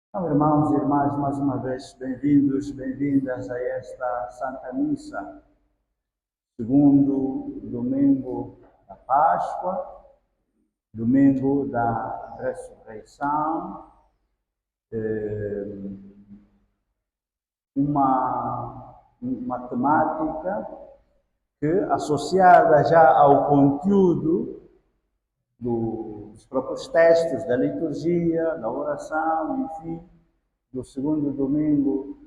Então, irmãos e irmãs, mais uma vez, bem-vindos, bem-vindas a esta Santa Missa, segundo domingo da Páscoa, domingo da Ressurreição, uma temática que, associada já ao conteúdo dos próprios textos da liturgia, da oração, enfim, do segundo domingo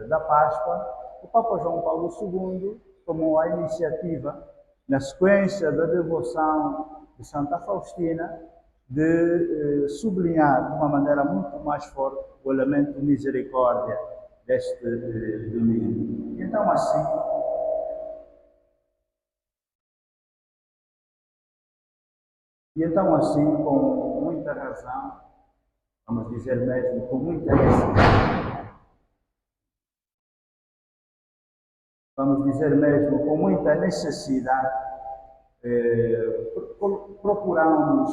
da Páscoa, o Papa João Paulo II tomou a iniciativa, na sequência da devoção de Santa Faustina, de sublinhar de uma maneira muito mais forte o elemento de misericórdia deste domingo. Então, assim, com muita razão, vamos dizer mesmo, com muita necessidade, procuramos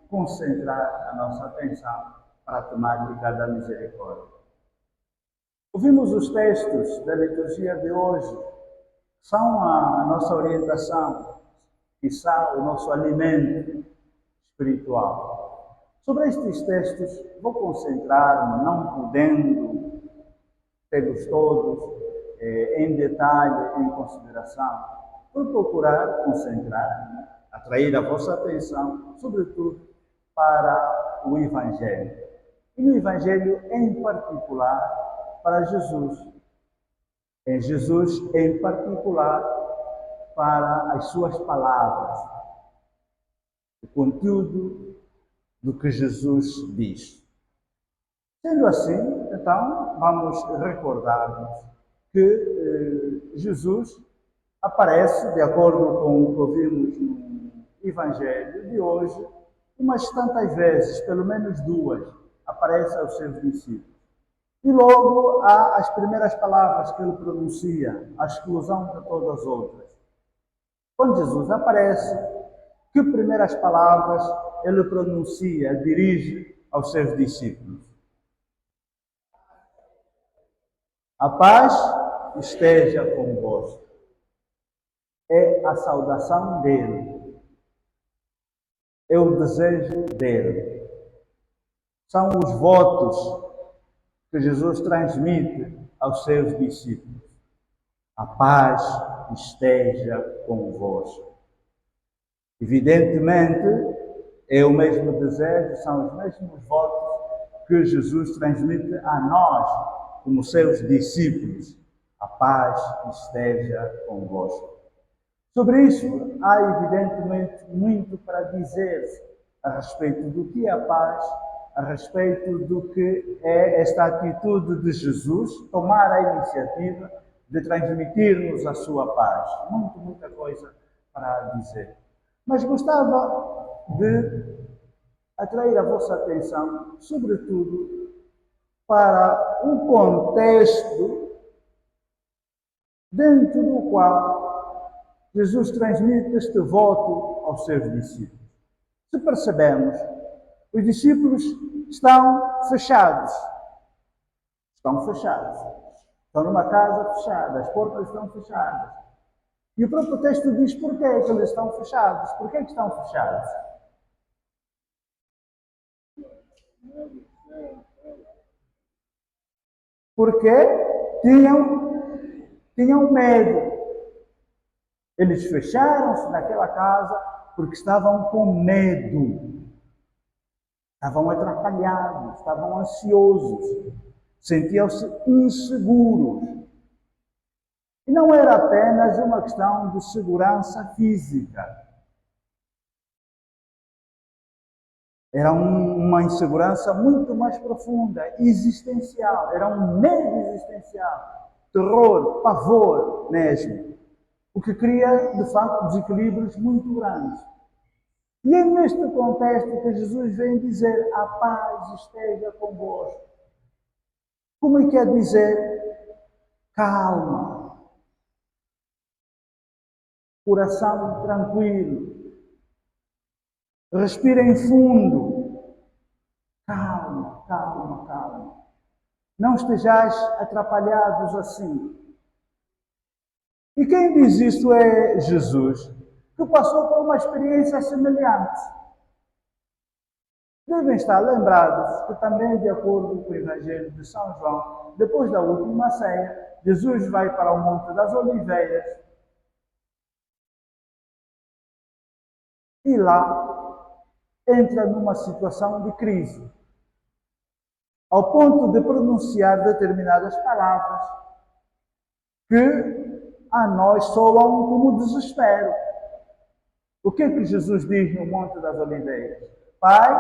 concentrar a nossa atenção para a temática da misericórdia. Ouvimos os textos da liturgia de hoje, são a nossa orientação, que são o nosso alimento espiritual. Sobre estes textos, vou concentrar-me, não podendo tê-los todos em detalhe, em consideração, vou procurar concentrar, atrair a vossa atenção, sobretudo, para o Evangelho. E no Evangelho, em particular, para Jesus. Em Jesus, em particular, para as suas palavras, o conteúdo do que Jesus diz. Sendo assim, então, vamos recordar-nos que Jesus aparece, de acordo com o que ouvimos no Evangelho de hoje, umas tantas vezes, pelo menos duas, aparece aos seus discípulos. E logo há as primeiras palavras que ele pronuncia, à exclusão de todas as outras. Quando Jesus aparece, que primeiras palavras ele pronuncia, dirige aos seus discípulos? A paz esteja convosco. É a saudação dele. É o desejo dele. São os votos que Jesus transmite aos seus discípulos. A paz esteja convosco. Evidentemente, é o mesmo desejo, são os mesmos votos que Jesus transmite a nós, como seus discípulos. A paz esteja convosco. Sobre isso, há evidentemente muito para dizer a respeito do que é a paz, a respeito do que é esta atitude de Jesus, tomar a iniciativa de transmitir-nos a sua paz. Muita coisa para dizer. Mas gostava de atrair a vossa atenção, sobretudo, para um contexto dentro do qual Jesus transmite este voto aos seus discípulos. Se percebemos, os discípulos estão fechados. Estão numa casa fechada, as portas estão fechadas. E o próprio texto diz porquê é que eles estão fechados. Porquê é que estão fechados? Porque tinham medo. Eles fecharam-se naquela casa porque estavam com medo. Estavam atrapalhados, estavam ansiosos, sentiam-se inseguros. E não era apenas uma questão de segurança física. Era uma insegurança muito mais profunda, existencial. Era um medo existencial. Terror, pavor mesmo. O que cria, de facto, desequilíbrios muito grandes. E é neste contexto que Jesus vem dizer: a paz esteja convosco. Como é que quer dizer? Calma. Coração tranquilo. Respirem fundo. Calma. não estejais atrapalhados assim. E quem diz isso é Jesus, que passou por uma experiência semelhante. Devem estar lembrados que também, de acordo com o Evangelho de São João, depois da última ceia, Jesus vai para o Monte das Oliveiras e lá entra numa situação de crise, ao ponto de pronunciar determinadas palavras que a nós soam como desespero. O que é que Jesus diz no Monte das Oliveiras? Pai,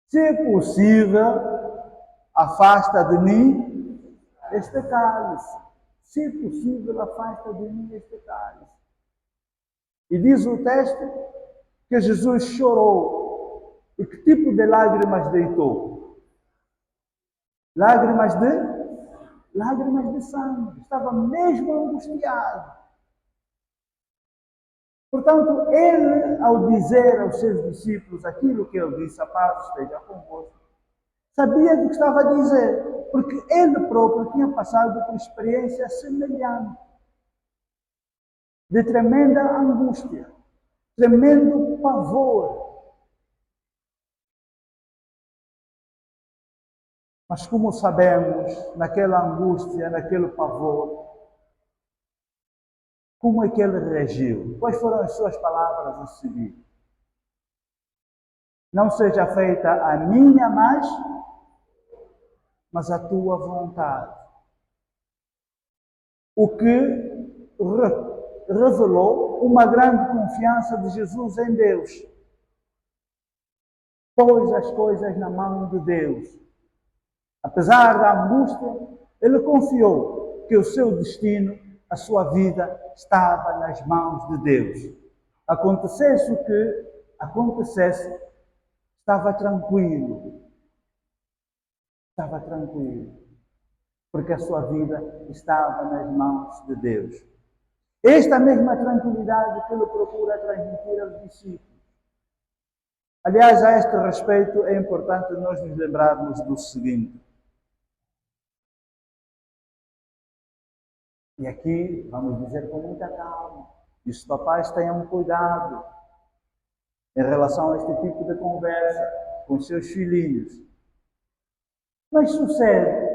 se é possível, afasta de mim este cálice. Se é possível, afasta de mim este cálice. E diz o texto que Jesus chorou. E que tipo de lágrimas deitou? Lágrimas de sangue. Estava mesmo angustiado. Portanto, ele, ao dizer aos seus discípulos aquilo que ele disse, a paz esteja convosco, sabia do que estava a dizer, porque ele próprio tinha passado por experiência semelhante, de tremenda angústia, tremendo pavor. Mas como sabemos, naquela angústia, naquele pavor, como é que ele reagiu? Quais foram as suas palavras a seguir? Não seja feita a minha mas a tua vontade. O que revelou uma grande confiança de Jesus em Deus. Pôs as coisas na mão de Deus. Apesar da angústia, ele confiou que o seu destino, a sua vida, estava nas mãos de Deus. Acontecesse o que acontecesse, estava tranquilo. Estava tranquilo. Porque a sua vida estava nas mãos de Deus. Esta mesma tranquilidade que ele procura transmitir aos discípulos. Aliás, a este respeito, é importante nós nos lembrarmos do seguinte. E aqui vamos dizer com muita calma. E os papais tenham cuidado em relação a este tipo de conversa com os seus filhinhos. Mas sucede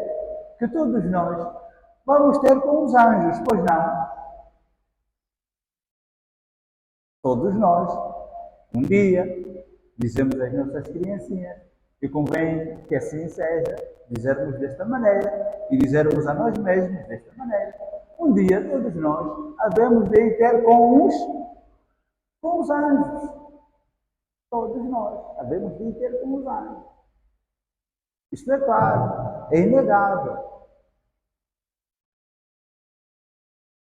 que todos nós vamos ter com os anjos, pois não? Todos nós, um dia, dizemos às nossas criancinhas, e convém que assim seja, dizermos desta maneira, e dizermos a nós mesmos desta maneira. Um dia, todos nós, havemos de ir ter com os anjos. Todos nós, havemos de ir ter com os anjos. Isto é claro, é inegável.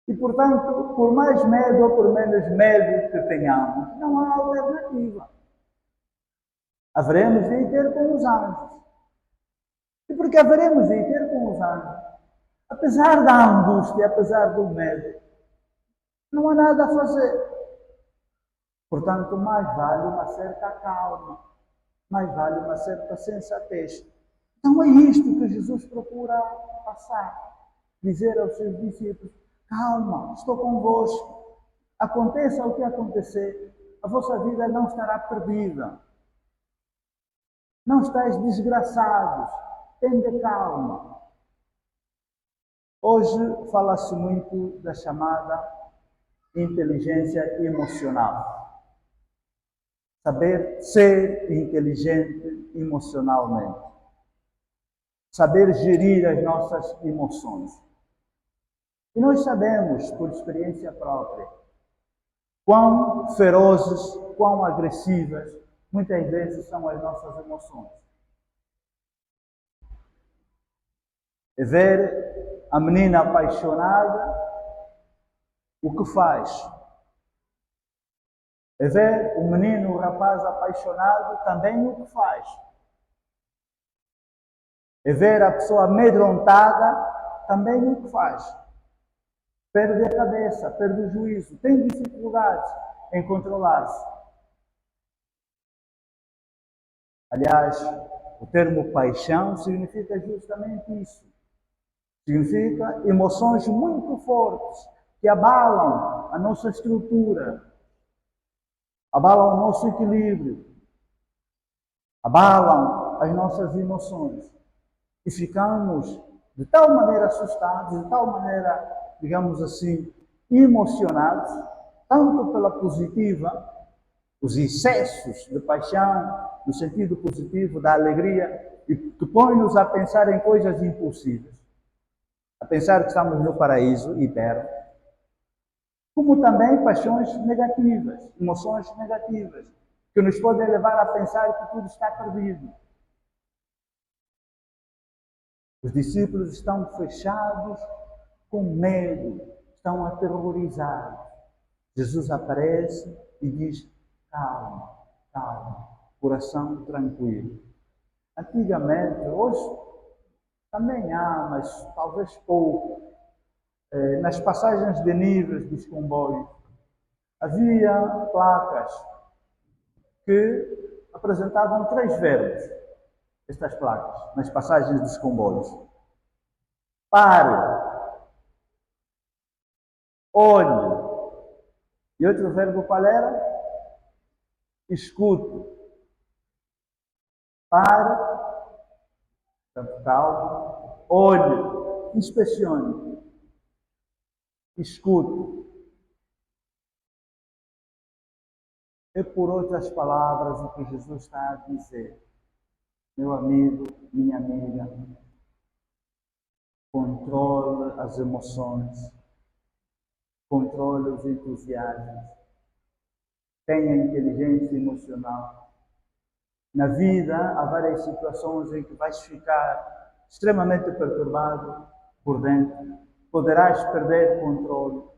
E, portanto, por mais medo ou por menos medo que tenhamos, não há alternativa. Haveremos de ir ter com os anjos. E porque haveremos de ir ter com os anjos, apesar da angústia, apesar do medo, não há nada a fazer. Portanto, mais vale uma certa calma, mais vale uma certa sensatez. Então é isto que Jesus procura passar, dizer aos seus discípulos: calma, estou convosco. Aconteça o que acontecer, a vossa vida não estará perdida. Não estáis desgraçados. Tenha calma. Hoje fala-se muito da chamada inteligência emocional. Saber ser inteligente emocionalmente. Saber gerir as nossas emoções. E nós sabemos, por experiência própria, quão ferozes, quão agressivas, muitas vezes são as nossas emoções. É ver a menina apaixonada, o que faz? É ver o menino, o rapaz apaixonado, também o que faz? É ver a pessoa amedrontada, também o que faz? Perde a cabeça, perde o juízo, tem dificuldades em controlar-se. Aliás, o termo paixão significa justamente isso. Significa emoções muito fortes que abalam a nossa estrutura, abalam o nosso equilíbrio, abalam as nossas emoções. E ficamos de tal maneira assustados, de tal maneira, digamos assim, emocionados, tanto pela positiva, os excessos de paixão, no sentido positivo, da alegria, e que põe-nos a pensar em coisas impossíveis, a pensar que estamos no paraíso eterno, como também paixões negativas, emoções negativas, que nos podem levar a pensar que tudo está perdido. Os discípulos estão fechados com medo, estão aterrorizados. Jesus aparece e diz: calma, calma, coração tranquilo. Antigamente, hoje também há, mas talvez pouco, nas passagens de níveis dos comboios, havia placas que apresentavam 3 verbos, estas placas, nas passagens dos comboios. Pare, olhe. E outro verbo qual era? Escute. Pare, tanto calmo, olhe, inspecione, escute. É por outras palavras o que Jesus está a dizer. Meu amigo, minha amiga, controle as emoções, controle os entusiasmos, tenha inteligência emocional. Na vida há várias situações em que vais ficar extremamente perturbado por dentro, poderás perder controle,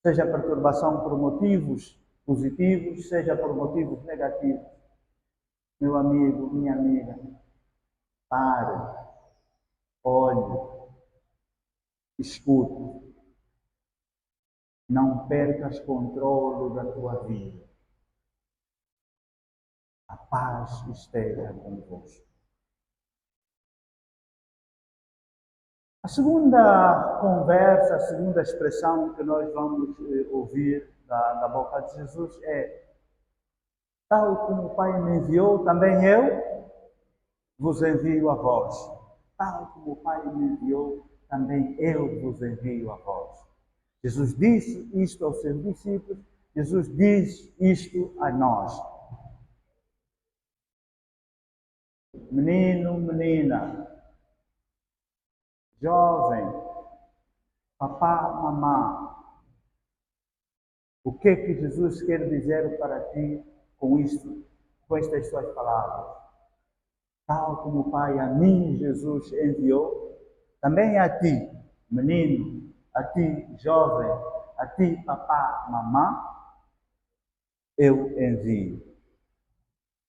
seja perturbação por motivos positivos, seja por motivos negativos. Meu amigo, minha amiga, pare, olhe, escute. Não percas controle da tua vida. A paz esteja convosco. A segunda conversa, a segunda expressão que nós vamos ouvir da boca de Jesus é: tal como o Pai me enviou, também eu vos envio a vós. Tal como o Pai me enviou, também eu vos envio a vós. Jesus disse isto aos seus discípulos, Jesus diz isto a nós. Menino, menina, jovem, papá, mamã, o que é que Jesus quer dizer para ti com isto, com estas suas palavras? Tal como o Pai a mim, Jesus, enviou, também a ti, menino, a ti, jovem, a ti, papá, mamã, eu envio.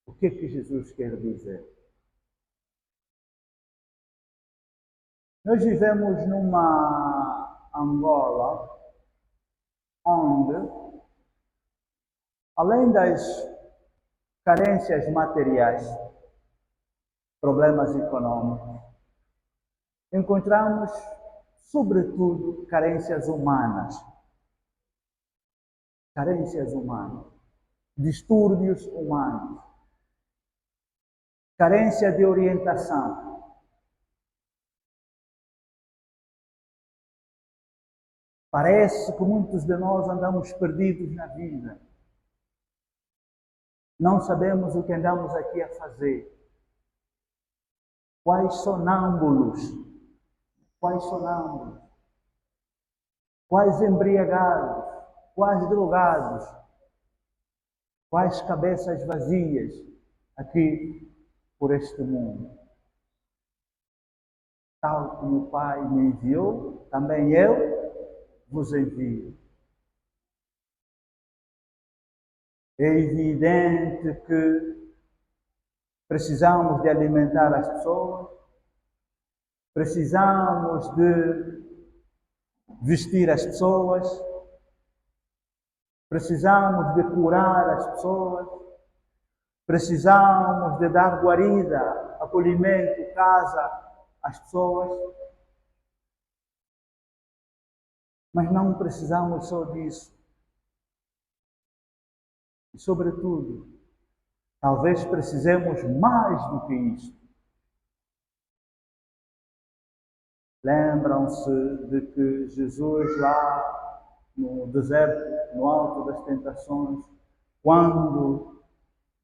O que é que Jesus quer dizer? Nós vivemos numa Angola onde, além das carências materiais, problemas econômicos, encontramos, sobretudo, carências humanas. Carências humanas, distúrbios humanos, carência de orientação. Parece que muitos de nós andamos perdidos na vida. Não sabemos o que andamos aqui a fazer. Quais sonâmbulos? Quais sonâmbulos? Quais embriagados? Quais drogados? Quais cabeças vazias aqui por este mundo? Tal como o Pai me enviou, também eu vos envio. É evidente que precisamos de alimentar as pessoas, precisamos de vestir as pessoas, precisamos de curar as pessoas, Precisamos de dar guarida, acolhimento, casa às pessoas. Mas não precisamos só disso. E, sobretudo, talvez precisemos mais do que isso. Lembram-se de que Jesus lá no deserto, no alto das tentações, quando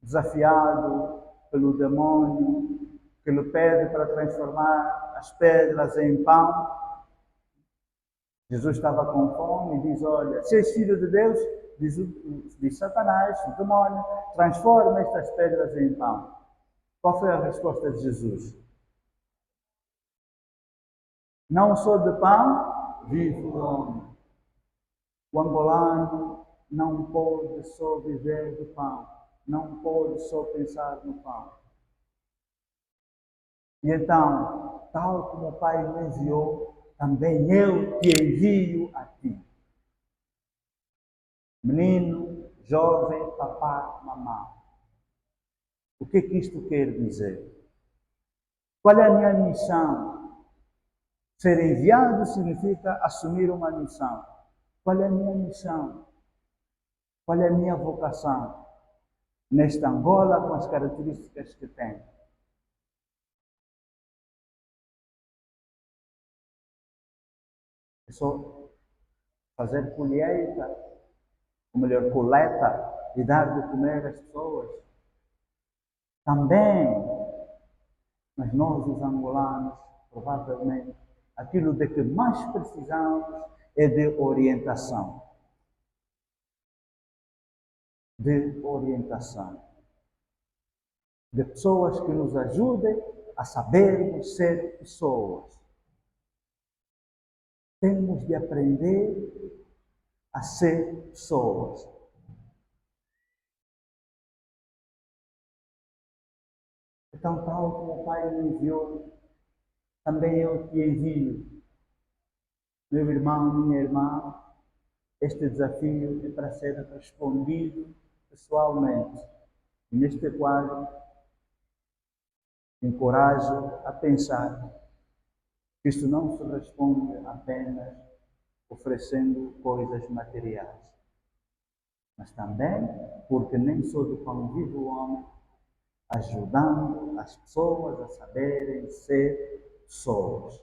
desafiado pelo demônio que lhe pede para transformar as pedras em pão, Jesus estava com fome e diz, olha, se és filho de Deus, diz Satanás, o demônio, transforma estas pedras em pão. Qual foi a resposta de Jesus? Não só de pão vive o homem. O angolano não pode só viver de pão. Não pode só pensar no pão. E então, tal como o Pai me enviou, também eu te envio a ti. Menino, jovem, papá, mamã. O que isto quer dizer? Qual é a minha missão? Ser enviado significa assumir uma missão. Qual é a minha missão? Qual é a minha vocação? Nesta Angola, com as características que tem. É só fazer colheita, ou melhor, coleta, e dar de comer às pessoas. Também, mas nós, os angolanos, provavelmente, aquilo de que mais precisamos é de orientação. De orientação. De pessoas que nos ajudem a sabermos ser pessoas. Temos de aprender a ser pessoas. Então, tal como o Pai me enviou, também eu te envio. Meu irmão, minha irmã, este desafio é para ser respondido pessoalmente. E neste quadro, encorajo a pensar que isto não se responde apenas oferecendo coisas materiais, mas também porque nem só do pão vive o homem, ajudando as pessoas a saberem ser pessoas.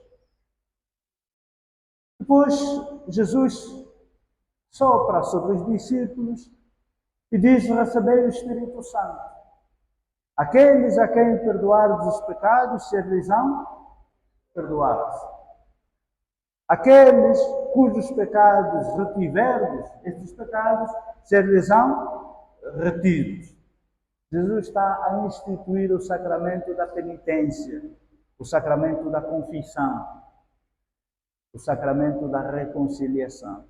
Depois, Jesus sopra sobre os discípulos e diz: recebei o Espírito Santo. Aqueles a quem perdoardes os pecados, ser-lhes-ão perdoados. Aqueles cujos pecados retiverdes, estes pecados, ser-lhes-ão retidos. Jesus está a instituir o sacramento da penitência, o sacramento da confissão, o sacramento da reconciliação.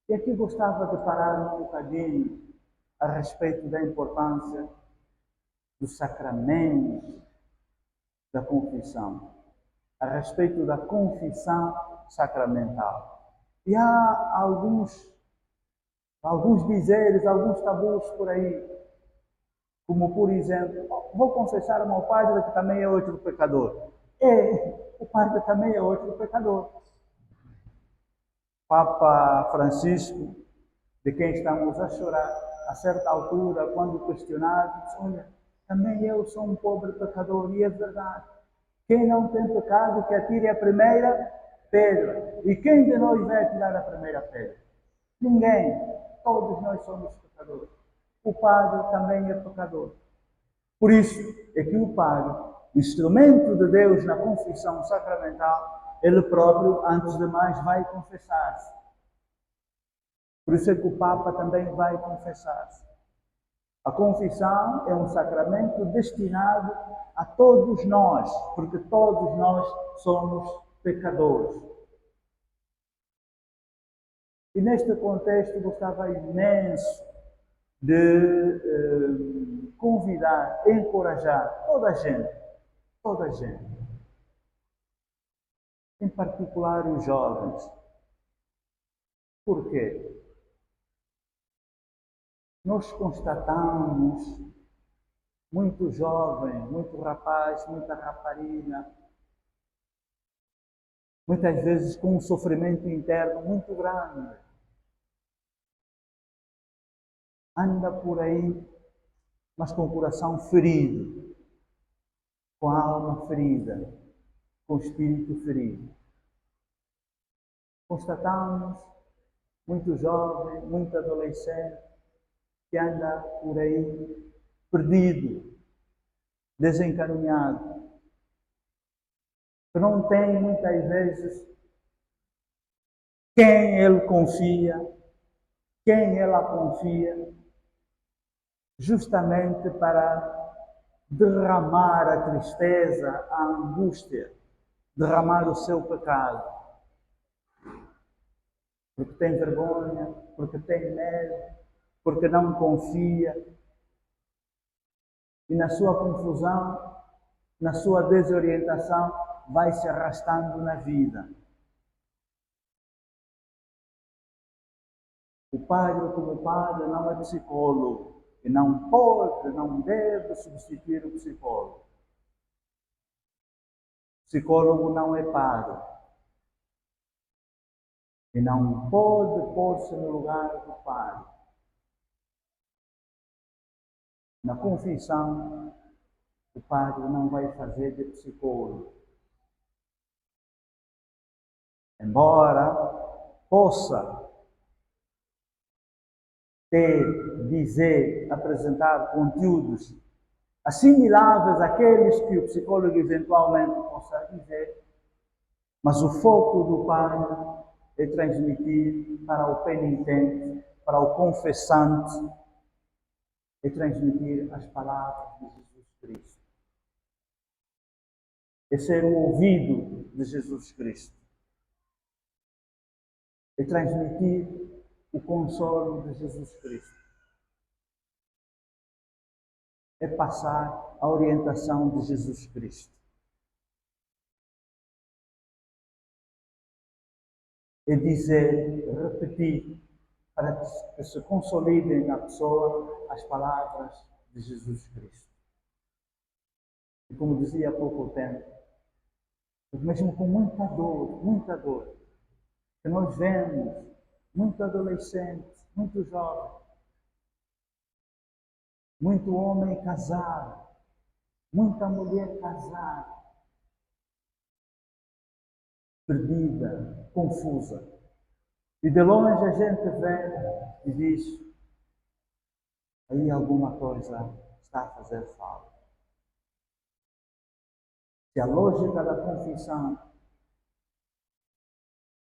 E aqui gostava de parar um bocadinho a respeito da importância do sacramento da confissão, a respeito da confissão sacramental. E há alguns dizeres, alguns tabus por aí, como por exemplo, vou confessar ao meu padre que também é outro pecador. O padre também é outro pecador. Papa Francisco, de quem estamos a chorar, a certa altura, quando questionado, diz, olha, também eu sou um pobre pecador, e é verdade. Quem não tem pecado, que atire a primeira pedra. E quem de nós vai atirar a primeira pedra? Ninguém. Todos nós somos pecadores. O padre também é pecador. Por isso é que o padre, instrumento de Deus na confissão sacramental, ele próprio, antes de mais, vai confessar-se. Por isso é que o Papa também vai confessar-se. A confissão é um sacramento destinado a todos nós, porque todos nós somos pecadores. E neste contexto gostava imenso de convidar, encorajar toda a gente, em particular os jovens. Por quê? Nós constatamos muito jovem, muito rapaz, muita rapariga, muitas vezes com um sofrimento interno muito grande. Anda por aí, mas com o coração ferido, com a alma ferida, com o espírito ferido. Constatamos muito jovem, muito adolescente, que anda por aí perdido, desencaminhado, que não tem muitas vezes quem ele confia, quem ela confia, justamente para derramar a tristeza, a angústia, derramar o seu pecado. Porque tem vergonha, porque tem medo, porque não confia. E na sua confusão, na sua desorientação, vai se arrastando na vida. O padre, como padre, não é psicólogo. E não pode, não deve substituir o psicólogo. O psicólogo não é padre. E não pode pôr-se no lugar do padre. Na confissão, o padre não vai fazer de psicólogo. Embora possa apresentar conteúdos assimiláveis àqueles que o psicólogo eventualmente possa dizer, mas o foco do padre é transmitir para o penitente, para o confessante, é transmitir as palavras de Jesus Cristo. É ser o ouvido de Jesus Cristo. É transmitir o consolo de Jesus Cristo. É passar a orientação de Jesus Cristo. É dizer, repetir, para que se consolidem na pessoa as palavras de Jesus Cristo. E como dizia há pouco tempo, mesmo com muita dor, que nós vemos muito adolescente, muito jovem, muito homem casado, muita mulher casada, perdida, confusa. E de longe a gente vê e diz, aí alguma coisa está a fazer falta. Se a lógica da confissão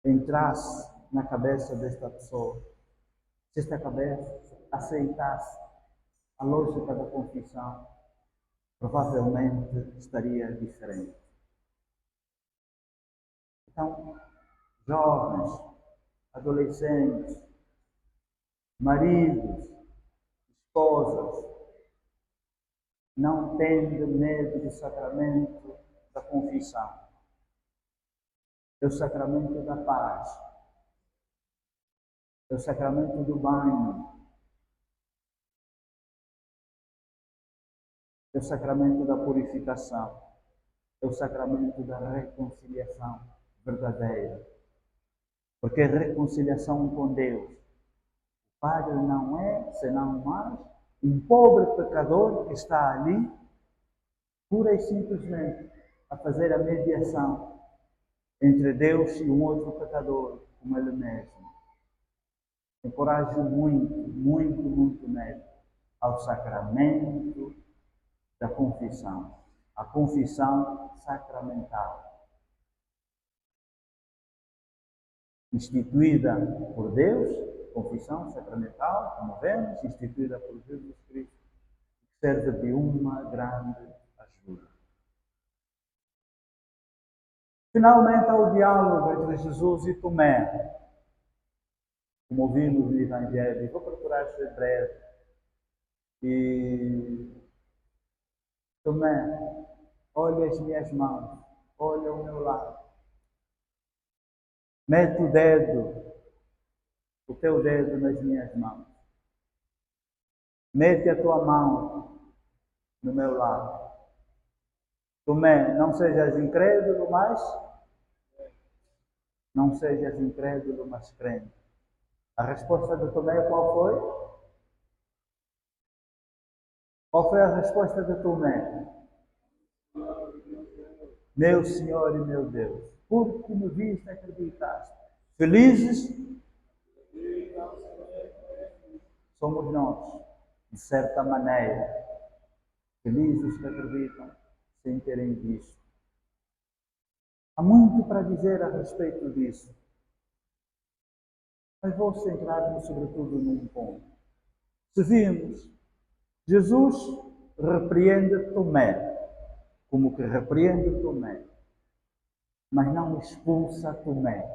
entrasse na cabeça desta pessoa, se esta cabeça aceitasse a lógica da confissão, provavelmente estaria diferente. Então, jovens, adolescentes, maridos, esposas, não tenham medo do sacramento da confissão. É o sacramento da paz. É o sacramento do banho. É o sacramento da purificação. É o sacramento da reconciliação verdadeira. Porque é reconciliação com Deus. O Padre não é, senão mais, um pobre pecador que está ali, pura e simplesmente, a fazer a mediação entre Deus e um outro pecador, como ele mesmo. Encorajo muito mesmo ao sacramento da confissão. A confissão sacramental. Instituída por Deus, confissão sacramental, como vemos, instituída por Jesus Cristo, serve de uma grande ajuda. Finalmente, há o diálogo entre Jesus e Tomé, como ouvimos no Evangelho. Vou procurar ser breve. E Tomé, olha as minhas mãos, olha o meu lado. Mete o teu dedo nas minhas mãos. Mete a tua mão no meu lado. Tomé, não sejas incrédulo, mas não sejas incrédulo, mas crente. A resposta de Tomé qual foi? Qual foi a resposta de Tomé? Meu Senhor e meu Deus, porque me viste acreditaste. Felizes somos nós, de certa maneira. Felizes que acreditam sem terem visto. Há muito para dizer a respeito disso. Mas vou centrar-me sobretudo num ponto. Se vimos, Jesus repreende Tomé, como que repreende Tomé, mas não expulsa Tomé.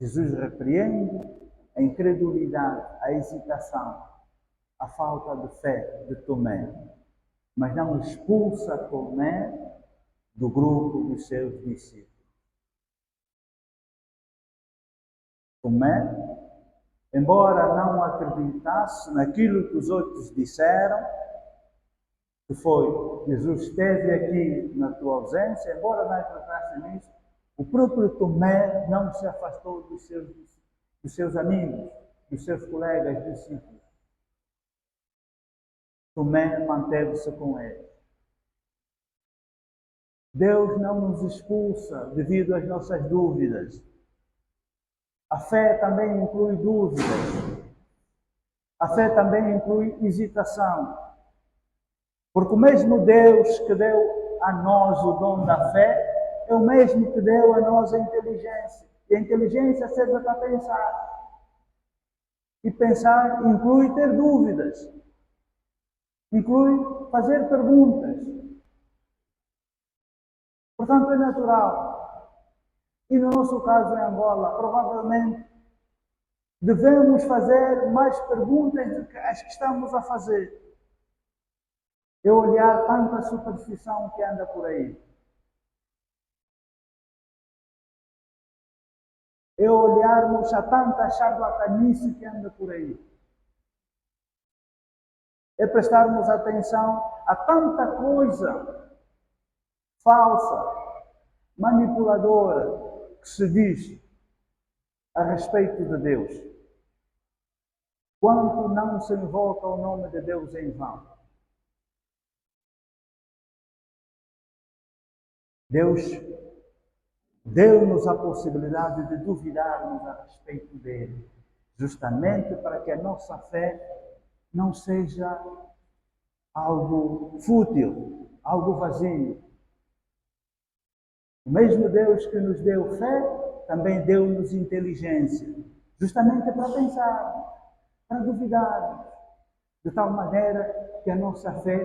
Jesus repreende a incredulidade, a hesitação, a falta de fé de Tomé, mas não expulsa Tomé do grupo dos seus discípulos. Tomé, embora não acreditasse naquilo que os outros disseram, que foi, Jesus esteve aqui na tua ausência, embora não acreditasse nisso, o próprio Tomé não se afastou dos seus amigos, dos seus colegas discípulos. Tomé manteve-se com ele. Deus não nos expulsa devido às nossas dúvidas. A fé também inclui dúvidas. A fé também inclui hesitação. Porque o mesmo Deus que deu a nós o dom da fé é o mesmo que deu a nós a inteligência. E a inteligência serve para pensar. E pensar inclui ter dúvidas. Inclui fazer perguntas. Portanto, é natural. E no nosso caso em Angola, provavelmente devemos fazer mais perguntas do que as que estamos a fazer. É olhar tanta superstição que anda por aí. É olharmos a tanta charlatanice que anda por aí. É prestarmos atenção a tanta coisa falsa, manipuladora, que se diz a respeito de Deus. Quanto não se invoca o nome de Deus em vão. Deus deu-nos a possibilidade de duvidarmos a respeito dele, justamente para que a nossa fé não seja algo fútil, algo vazio. O mesmo Deus que nos deu fé, também deu-nos inteligência, justamente para pensar, para duvidar, de tal maneira que a nossa fé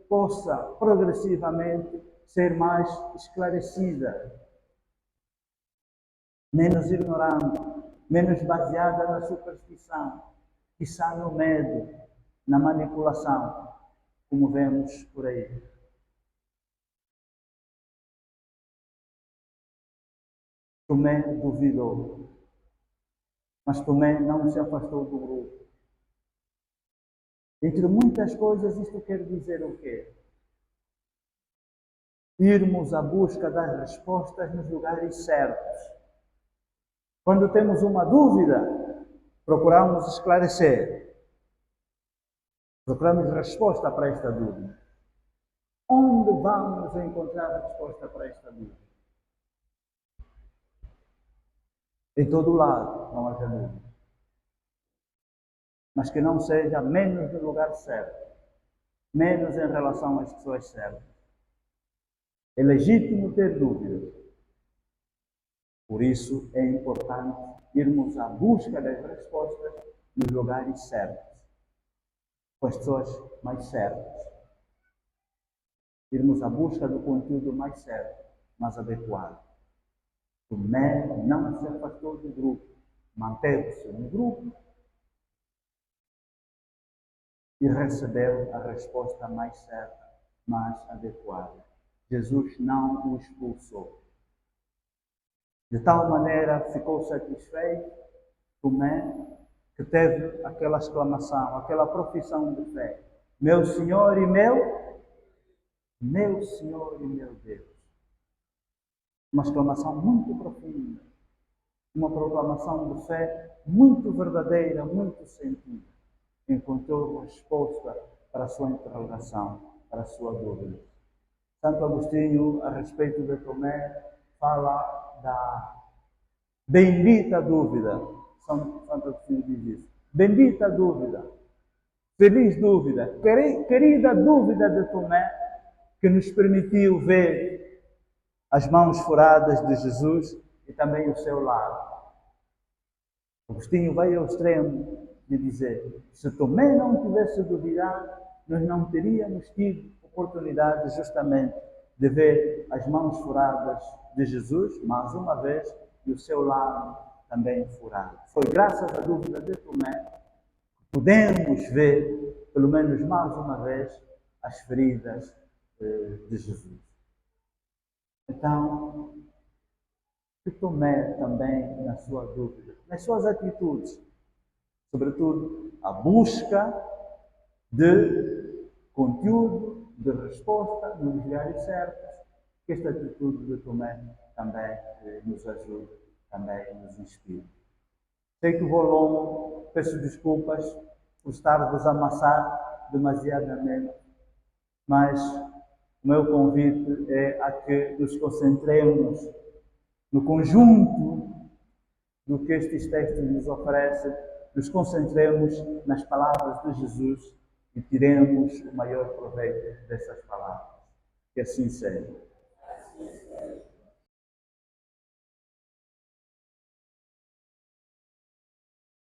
possa progressivamente ser mais esclarecida, menos ignorante, menos baseada na superstição, quizá no medo, na manipulação, como vemos por aí. Tomé duvidou, mas Tomé não se afastou do grupo. Entre muitas coisas, isto quer dizer o quê? Irmos à busca das respostas nos lugares certos. Quando temos uma dúvida, procuramos esclarecer. Procuramos resposta para esta dúvida. Onde vamos encontrar a resposta para esta dúvida? Em todo lado, não haja dúvida. Mas que não seja menos no lugar certo. Menos em relação às pessoas certas. É legítimo ter dúvidas. Por isso é importante irmos à busca das respostas nos lugares certos. Com as pessoas mais certas. Irmos à busca do conteúdo mais certo, mais adequado. Tomé não se afastou do grupo, manteve-se no grupo e recebeu a resposta mais certa, mais adequada. Jesus não o expulsou. De tal maneira ficou satisfeito Tomé, que teve aquela exclamação, aquela profissão de fé. meu Senhor e meu Senhor e meu Deus. Uma exclamação muito profunda, uma proclamação de fé muito verdadeira, muito sentida. Encontrou resposta para a sua interrogação, para a sua dúvida. Santo Agostinho, a respeito de Tomé, fala da bendita dúvida. Santo Agostinho diz isso. Bendita dúvida, feliz dúvida, querida dúvida de Tomé, que nos permitiu ver as mãos furadas de Jesus e também o seu lado. Agostinho vai ao extremo de dizer: se Tomé não tivesse duvidado, nós não teríamos tido oportunidade justamente de ver as mãos furadas de Jesus, mais uma vez, e o seu lado também furado. Foi graças à dúvida de Tomé que podemos ver, pelo menos mais uma vez, as feridas de Jesus. Então, que Tomé também, na sua dúvida, nas suas atitudes, sobretudo a busca de conteúdo, de resposta nos lugares certos, que esta atitude de Tomé também nos ajude, também nos inspire. Sei que vou longo, peço desculpas por estar-vos a amassar demasiadamente, mas o meu convite é a que nos concentremos no conjunto do que estes textos nos oferecem, nos concentremos nas palavras de Jesus e tiremos o maior proveito dessas palavras. Que assim seja.